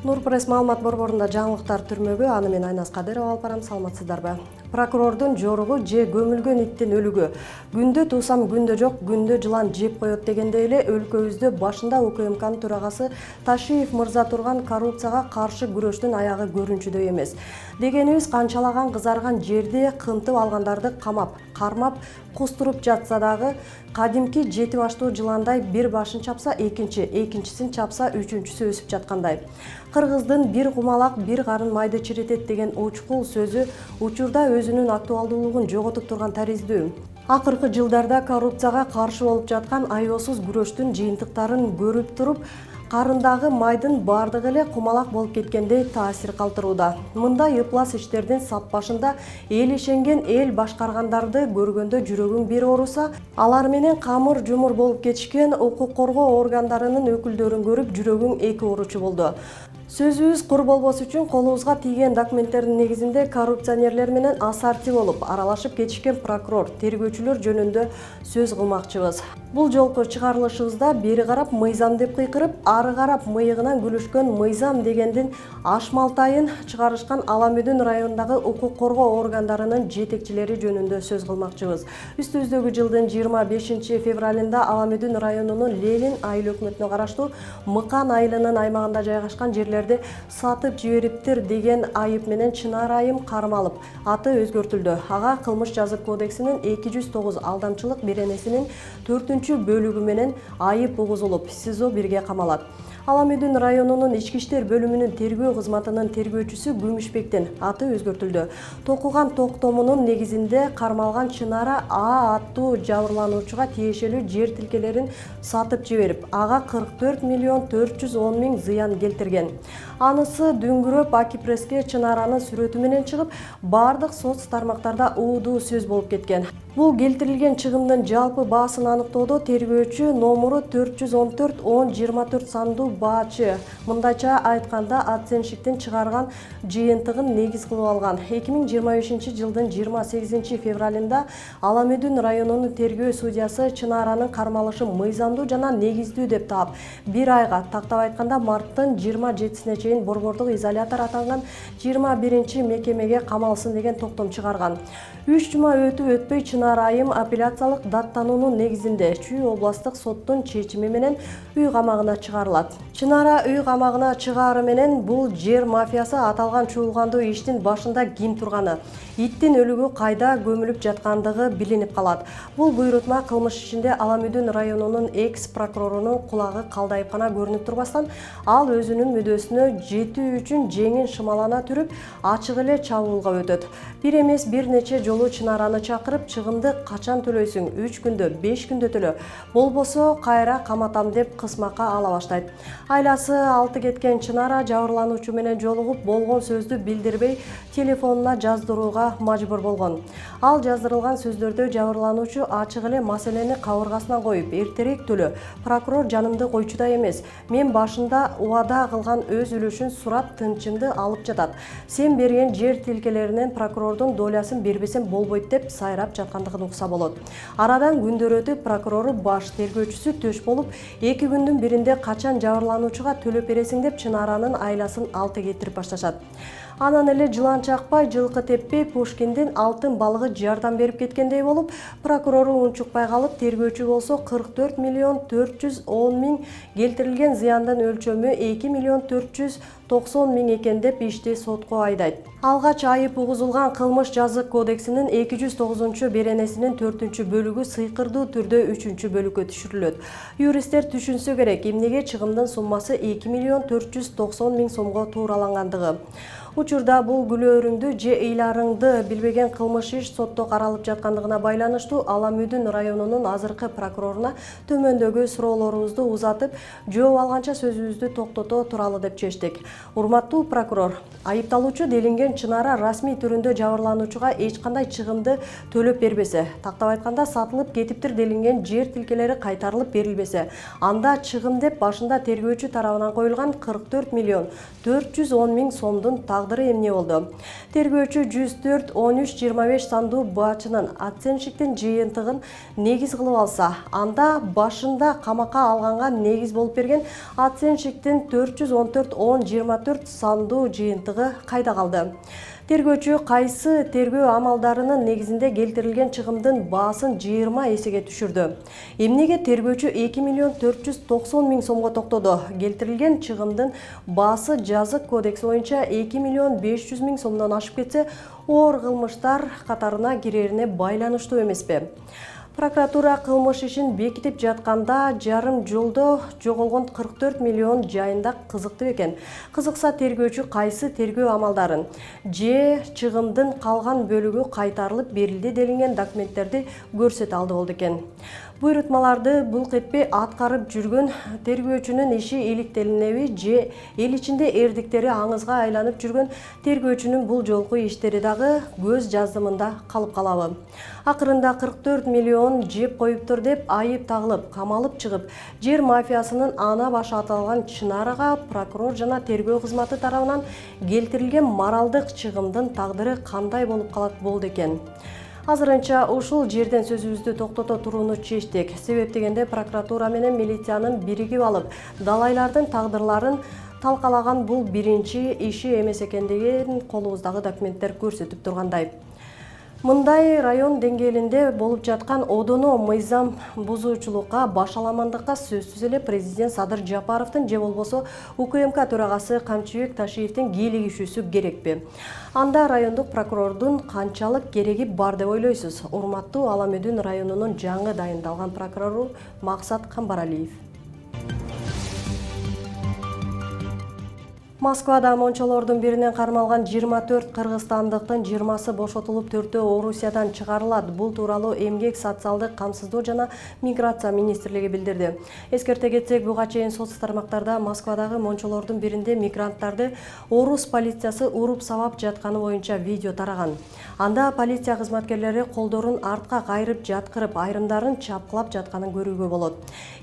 Нур пресс маалымат борборунда жаңылыктар түрмөгү, аны мен Айназ Кадырова алып барам, саламатсыздарбы. Прокурордун жоругу же көмүлгөн иттин өлүгү. Күндө туусам күндө жок, күндө жылан жеп коет дегендей эле өлкөбүздө башында УКМКнын төрагасы Ташиев мырза турган коррупцияга каршы күрөштүн аягы көрүнчүдөй эмес. Дегенибиз канчалаган кызарган жерде кымтып алгандарды камап, кармап, кустуруп жатса дагы кадимки 7 баштуу жыландай бир башын чапса экинчисин чапса үчүнчүсү өсүп жаткандай. Кыргыздын бир кумалак бир карын майды чиретет деген учкул сөзү учурда өзүнүн актуалдуулугун жоготуп турган тәриздүү. Акыркы жылдарда коррупцияга каршы болуп жаткан аеосуз күрөштүн жыйынтыктарын көрүп туруп, карындагы майдын бардыгы эле кумалак болуп кеткендей таасир калтырууда. Мындай ыплас иштердин сап башында эл ишенген, эл башкаргандарды көргөндө жүрөгүң бир ооруса, алар менен камыр жумур болуп кетишкен укук коргоо органдарынын өкүлдөрүн көрүп жүрөгүң эки ооручу болду. Сөзүбүз кур болбос үчүн колубузга тийген документтердин негизинде коррупционерлер менен асарти болуп, аралашып кетишкен прокурор, тергөөчүлөр жөнүндө сөз кылмакчыбыз. Бул жолку чыгарылышыбызда бери карап мыйзам деп кыйкырып, ары карап мыйыгынан күлүшкөн мыйзам дегендин ашмалтайын чыгарышкан Ала Мөдөн районундагы укук коргоо органдарынын жетекчилери жөнүндө сөз кылмакчыбыз. Үстүбүздөгү жылдын 25 февралында Ала Мөдөн районунун Ленин айыл өкмөтүнө караштуу Мыкан айылынын аймагында жайгашкан жерлерди сатып жибериптир деген айып менен Чынар айым кармалып, аты өзгөртүлдү. Ага кылмыш жазык кодексинин 209 алдамчылык беренесинин 4-бөлүгү менен айып угузулуп, СИЗО 1-ге камалат. Ала Мөдөн районунун ички иштер бөлүмүнүн тергөө кызматынын тергөөчүсү Күмүшбектин аты өзгөртүлдү. Токуган токтомунун негизинде кармалган Чынара А аттуу жабырлануучуга тиешелүү жер тилкелерин сатып жиберип, ага 44 миллион 410 миң зыян келтирген. Анысы дүңгүрөп Акипресске Чынаранын сүрөтү менен чыгып, бардык соц тармактарда уудуу сөз болуп кеткен. Бул келтирилген чыгымдын жалпы баасын аныктоодо тергөөчү номуру 414-10-24 сандуу баачы, мындайча айтканда оценщиктин чыгарган жыйынтыгын негиз кылып алган. 2025 жылдын 28 февралында Ала Мөдөн районунун тергөө судьясы Чынаранын кармалышы мыйзамдуу жана негиздүү деп таап, бир айга, тактап айтканда марттын 27-сине чейин борбордук изолятор атанган 21 мекемеге камалсын деген токтом чыгарган. 3 жума өтүп-өтпөй Чынар айым апелляциялык даттануунун негизинде Чүй областтык соттун чечими менен үй камагына чыгарылат. Чынара үй камагына чыгаары менен бул жер мафиясы аталган чуулгандуу иштин башында ким турганы, иттин өлүгү кайда көмүлүп жаткандыгы билинип калат. Бул буйрутма кылмыш ишинде Ала Мөдөн районунун экс-прокурорунун кулагы калдайып гана көрүнүп турбастан, ал өзүнүн мүддөсүнө жетүү үчүн жеңин шымалана түрүп, ачык эле чабуулга өтөт. Бир эмес бир нече жолу Чынараны чакырып, чыгымды качан төлөйсүң? 3 күндө, 5 күндө төлө. Болбосо кайра каматам деп кысмакка ала баштайт. Айласы 6 кеткен Чынара жабырлануучу менен жолугуп, болгон сөздү билдирбей телефонуна жаздырууга мажбур болгон. Ал жаздырылган сөздөрдө жабырлануучу ачык эле маселени кабыргасынан коюп, эртерээк төлө. Прокурор жанымды койчудай эмес. Мен башында убада кылган өз үлүшүн сурап, тынчымды алып жатат. Сен берген жер тилкелеринен прокурордун долясын бербесем болбойт деп сайрап жаткандыгын укса болот. Арадан күндөр өтүп, прокурору баш тергөөчүсү төш болуп, 2 күндүн биринде качан жабырлануучуга төлөп бересиң деп Чынаранын айласын алты кетирип башташат. Анан эле жылан чакпай, жылкы теппей, Пушкиндин алтын балыгы жардам берип кеткендей болуп, прокурору унчукпай калып, тергөөчү болсо 44 миллион 410 миң, келтирилген зыяндын өлчөмү 2 миллион 490 миң экен деп ишти сотко айдайт. Алгач айып угузулган кылмыш жазык кодексинин 209 беренесинин 4-бөлүгү сыйкырдуу түрдө 3-бөлүккө түшүрүлөт. Юристтер түшүнсө керек, эмнеге чыгымдын суммасы 2 миллион 490 миң сомго тууралангандыгы. Учурда бул күлөөрүңдү же ыйларыңды билбеген кылмыш иш сотто каралып жаткандыгына байланыштуу Ала Мөдөн районунун азыркы прокуроруна төмөндөгү суроолорубузду узатып, жооп алганча сөзүбүздү токтото туралы деп чечтик. Урматтуу прокурор, айыпталуучу делинген Чынара расмий түрүндө жабырлануучуга эч кандай чыгымды төлөп бербесе, тактап айтканда сатылып кетиптир делинген жер тилкелери кайтарылып берилбесе, анда чыгым деп башында тергөөчү тарабынан коюлган 44 миллион 410 миң сомдун тагдыры эмне болду? Тергөөчү 104-13-25 сандуу баачынын оценщиктин жыйынтыгын негиз кылып алса, анда башында камакка алганга негиз болуп берген оценщиктин 414-10-24 сандуу жыйынтыгы кайда калды? Тергөөчү кайсы тергөө амалдарынын негизинде келтирилген чыгымдын баасын 20 эсеге түшүрдү? Эмнеге тергөөчү 2.490.000 сомго токтоду? Келтирилген чыгымдын баасы жазык кодекс боюнча 2.500.000 сомдон ашып кетсе, оор кылмыштар катарына кирерине байланыштуу эмеспи? Прокуратура кылмыш ишин бекитип жатканда жарым жолдо жоголгон 44 миллион жайында кызыктуу экен. Кызыкса тергөөчү кайсы тергөө амалдарын же чыгымдын калган бөлүгү кайтарылып берилди делинген документтерди көрсөтө алды болду экен. Буйрутмаларды булк этпей аткарып жүргөн тергөөчүнүн иши иликтелинеби же эл ичинде эрдиктери аңызга айланып жүргөн тергөөчүнүн бул жолку иштери дагы көз жаздымында калып калабы? Акырында 44 миллион жеп коюптур деп айып тагылып, камалып чыгып, жер мафиясынын ана башы аталган Чынарага прокурор жана тергөө кызматы тарабынан келтирилген моралдык чыгымдын тагдыры кандай болуп калат болду экен? Азырынча ушул жерден сөзүбүздү токтото турууну чечтик. Себеп дегенде прокуратура менен милициянын биригип алып, далайлардын тагдырларын талкалаган бул биринчи иши эмес экендигин колубуздагы документтер көрсөтүп тургандай. Мындай район деңгээлинде болуп жаткан одоно мыйзам бузуучулукка, башаламандыкка сөзсүз эле президент Садыр Жапаровдун же болбосо УКМК төрагасы Камчыбек Ташиевдин кийлигишүүсү керекпи? Анда райондук прокурордун канчалык кереги бар деп ойлойсуз? Урматтуу Аламөдүн районунун жаңы дайындалган прокурору Максат Камбаралиев. Москвада мончолордун биринен кармалган 24 кыргызстандыктын 20сы бошотулуп, 4-өө Орусиядан чыгарылат. Бул тууралуу Эмгек, социалдык камсыздоо жана миграция министрлиги билдирди. Эскерте кетсек, буга чейин соц тармактарда Москвадагы мончолордун биринде мигранттарды орус полициясы уруп сабап жатканы боюнча видео тараган. Анда полиция кызматкерлери колдорун артка кайрып жаткырып, айрымдарын чапкылап жатканын көрүүгө болот.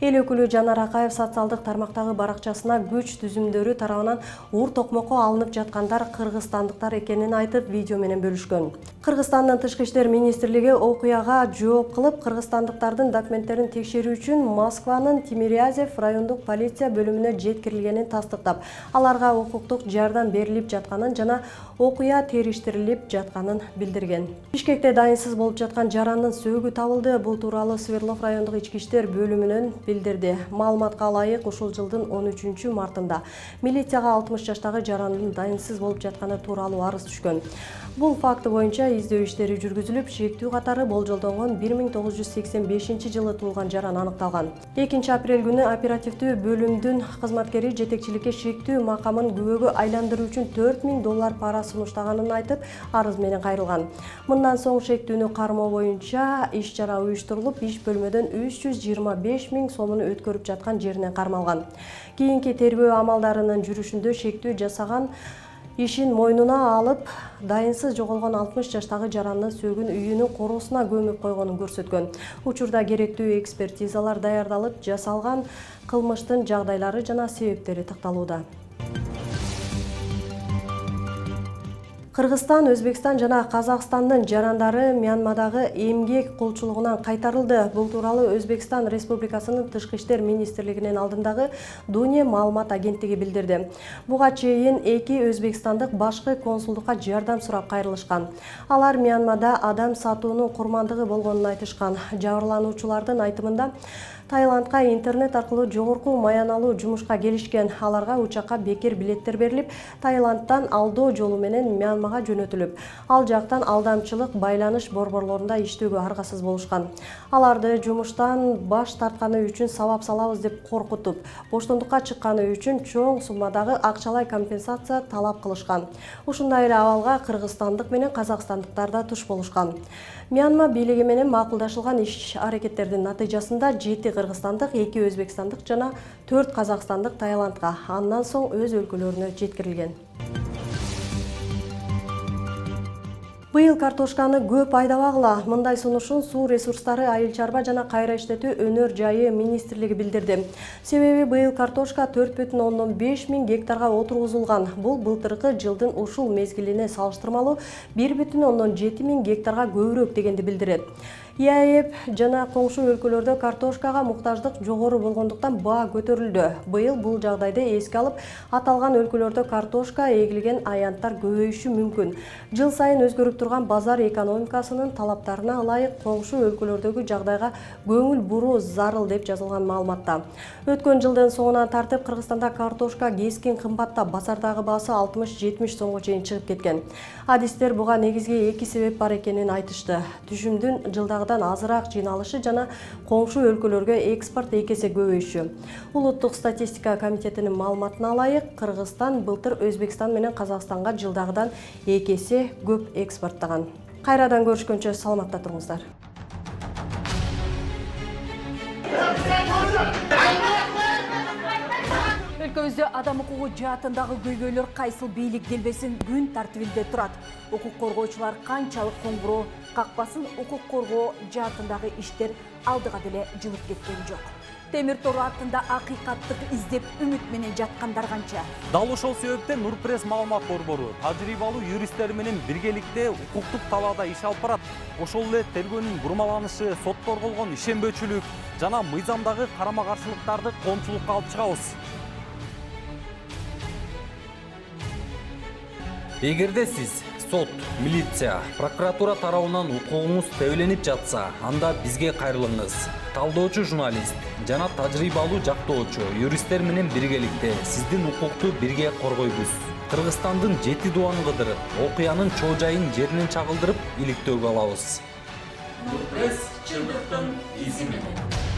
Эл өкүлү Жанар Акаев социалдык тармактагы баракчасына күч түзүмдөрү тарабынан ур токмокко алынып жаткандар кыргызстандыктар экенин айтып, видео менен бөлүшкөн. Кыргызстандын тышкы иштер министрлиги окуяга жооп кылып, кыргызстандыктардын документтерин текшерүү үчүн Москванын Тимирязев райондук полиция бөлүмүнө жеткирилгенин тастыктап, аларга укуктук жардам берилип жатканын жана окуя териштирилип жатканын билдирген. Бишкекте дайынсыз болуп жаткан жарандын сөөгү табылды. Бул тууралуу Свердлов райондук ички иштер бөлүмүнөн билдирди. Маалыматка ылайык, ушул жылдын 13-мартында милицияга 60 жаштагы жарандын дайынсыз болуп жатканы тууралуу арыз түшкөн. Бул факты боюнча издөө иштери жүргүзүлүп, шектүү катары болжолдонгон 1985 жылы туулган жаран аныкталган. 2 апрель күнү оперативдүү бөлүмдүн кызматкери жетекчиликке шектүү макамын күбөгө айландыруу үчүн $4000 пара сунуштаганын айтып, арыз менен кайрылган. Мындан соң шектүүнү кармоо боюнча иш чара уюштурулуп, иш бөлмөдөн 325.000 сомун өткөрүп жаткан жеринен кармалган. Кийинки тергөө амалдарынын жүрүшүндө шектүү жасаган ишин мойнуна алып, дайынсыз жоголгон 60 жаштагы жарандын сөөгүн үйүнүн короосуна көмүп койгонун көрсөткөн. Учурда керектүү экспертизалар даярдалып, жасалган кылмыштын жагдайлары жана себептери такталууда. Кыргызстан, Өзбекстан жана Казакстандын жарандары Мьянмадагы эмгек кулчулугунан кайтарылды. Бул тууралуу Өзбекстан Республикасынын тышкы иштер министрлигинин алдындагы Дуне маалымат агенттиги билдирди. Буга чейин 2 өзбекстандык башкы консулдукка жардам сурап кайрылышкан. Алар Мьянмада адам сатуунун курмандыгы болгонун айтышкан. Жабырлануучулардын айтымында Таиландка интернет аркылуу жогорку маяналуу жумушка келишкен. Аларга учакка бекер билеттер берилип, Таиландтан алдоо жолу менен Мьянмага жөнөтүлүп, ал жактан алдамчылык байланыш борборлорунда иштөөгө аргасыз болушкан. Аларды жумуштан баш тартканы үчүн сабап салабыз деп коркутуп, боштондукка чыкканы үчүн чоң суммадагы акчалай компенсация талап кылышкан. Ушундай эле абалга кыргызстандык менен казакстандыктар да туш болушкан. Мьянма бийлиги менен макулдашылган иш аракеттердин натыйжасында 7 кыргызстандык, 2 өзбекстандык жана 4 казакстандык Таиландга, андан соң өз өлкөлөрүнө жеткирилген. Быйыл картошканы көп айдабагыла. Мындай сунушун Суу ресурстары, айыл чарба жана кайра иштетүү өнөр жайы министрлиги билдирди. Себеби быйыл картошка 4,5 миң гектарга отургузулган. Бул былтыркы жылдын ушул мезгилине салыштырмалуу 1,7 миң гектарга көбүрөөк дегенди билдирет. ИАЭП жана коңшу өлкөлөрдө картошкага муктаждык жогору болгондуктан баа көтөрүлдү. Быйыл бул жагдайды эске алып, аталган өлкөлөрдө картошка эгилген аянттар көбөйүшү мүмкүн. Жыл сайын өзгөрүп турган базар экономикасынын талаптарына ылайык коңшу өлкөлөрдөгү жагдайга көңүл буруу зарыл деп жазылган маалыматта. Өткөн жылдын соңунан тартып Кыргызстанда картошка кескин кымбаттап, базардагы баасы 60-70 сомго чейин чыгып кеткен. Адистер буга негизги эки себеп бар экенин айтышты. Түшүмдүн жылдагыдан азыраак жыйналышы жана коңшу өлкөлөргө экспорт эки эсе көбөйүшү. Улуттук статистика комитетинин маалыматына ылайык, Кыргызстан былтыр Өзбекстан менен Казакстанга жылдагыдан эки эсе көп экспорттаган. Кайрадан көрүшкөнчө саламатта туруңуздар. Өлкөбүздө адам укугу жаатындагы көйгөйлөр кайсыл бийлик делбесин күн тартибинде турат. Укук коргоочулар канчалык коңгуроо какпасын, укук коргоо жаатындагы иштер алдыга деле жылып кеткен жок. Темир тору артында акыйкаттык издеп үмүт менен жаткандар канча. Дал ошол себептен Нурпресс маалымат борбору тажрыйбалуу юристтер менен биргеликте укуктук талаада иш алып барат. Ошол эле тергөөнүн бурмаланышы, сотко койгон ишенбөөчүлүк жана мыйзамдагы карама-каршылыктарды коомчулукка алып чыгабыз. Эгерде сиз сот, милиция, прокуратура тарабынан укугуңуз тебеленип жатса, анда бизге кайрылыңыз. Талдоочу журналист жана тажрыйбалуу жактоочу юристтер менен биргеликте сиздин укукту бирге коргойбуз. Кыргызстандын 7 дубанын кыдырып, окуянын чоо жайын жеринен чагылдырып, иликтөөгө алабыз. Нурпресс чындыктын изи менен.